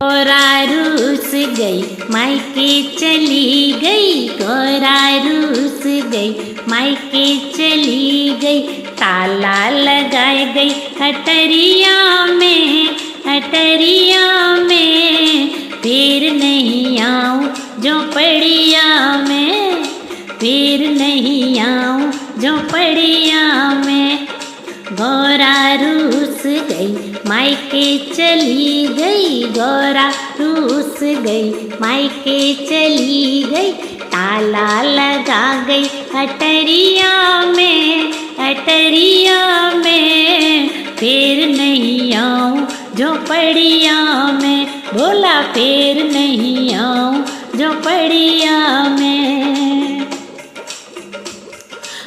गौरा रूस गई मायके चली गई, गौरा रूस गई मायके चली गई। ताला लगाए गई हटरिया में, हटरिया में। फिर नहीं आऊं झोपड़िया में, फिर नहीं आऊं झोपड़िया में। गौरा रूस गई मायके चली गई, गौरा रूस गई मायके चली गई। ताला लगा गई हटरिया में, हटरिया में। फिर नहीं आऊं झोपड़िया में, बोला फिर नहीं आऊं झोपड़िया में।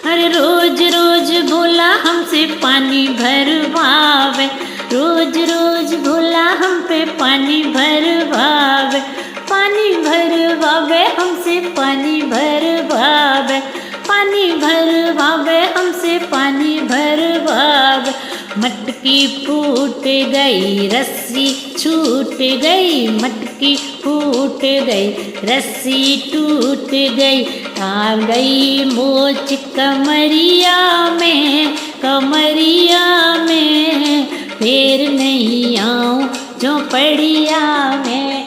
अरे रोज रोज भोला हमसे पानी भरवावे, रोज रोज भोला हम पे पानी भरवावे, पानी भरवावे हमसे पानी भरवावे, पानी भरवावे हमसे पानी भरवावे। मटकी फूट गई रस्सी छूट गई, मटकी फूट गई रस्सी टूट गई। आ गई मोच कमरिया में, कमरिया में। फिर नहीं आऊं झोपड़िया में,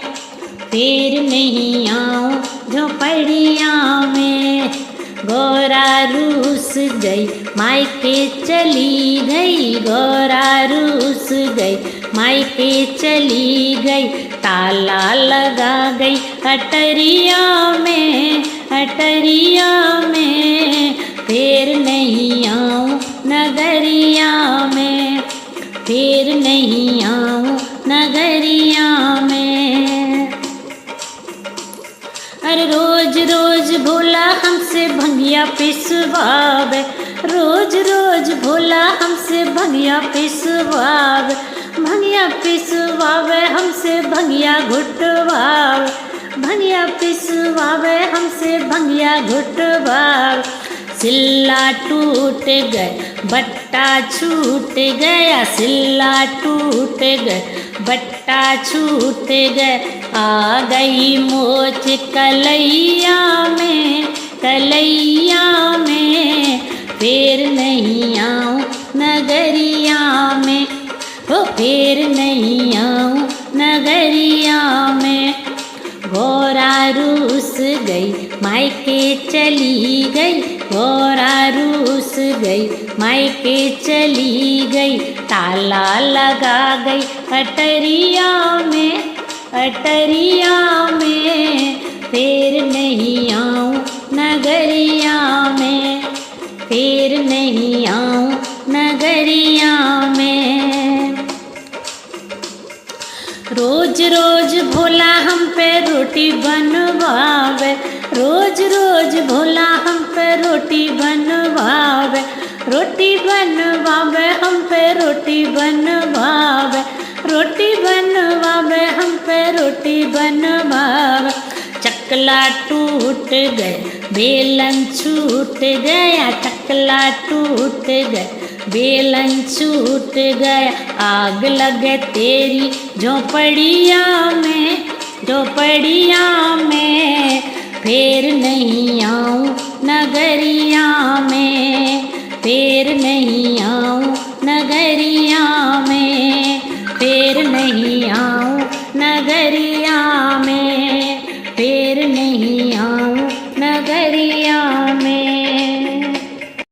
फिर नहीं आऊं झोपड़िया में। गौरा रूस गई मायके चली गई, गौरा रूस गई मायके चली गई। ताला लगा गई हटरिया में, हटरिया में। फिर नहीं आऊं नगरिया में, फिर नहीं आऊं नगरिया में। अरे रोज रोज भोला हमसे भंगिया पिसवावे, रोज रोज भोला हमसे भंगिया पिसवावे, भंगिया पिसवावे हमसे भंगिया घुटवावे, भंगिया पिसवावे हमसे भंगिया घुटवावे। सिल्ला टूट गए बट्टा छूट गया, सिल्ला टूट गए बट्टा छूट गए। आ गई मोच कलैया में, कलैया में। फिर नहीं आऊं नगरिया में, हो फिर नहीं आऊं नगरिया में। गौरा रूस गई मायके चली गई, गौरा रूस गई मायके चली गई। ताला लगा गई हटरिया में, हटरिया में। फिर नहीं आऊं नगरिया में, फिर नहीं आऊं नगरिया में। रोज रोज भोला हम पे रोटी बनवावे, रोज रोज भोला हम पे रोटी बनवावे, रोटी बनवावे हम पे रोटी बनवावे, रोटी बनवावे हम पे रोटी बनवावे। चकला टूट गए बेलन छूट गया, चकला टूट गए बेलन छूट गया। आग लगे तेरी झोपड़िया में, झोपड़िया में। फिर नहीं आऊं नगरिया में, फिर नहीं आऊं नगरिया में, फिर नहीं आऊं नगरिया में, फिर नहीं आऊं नगरिया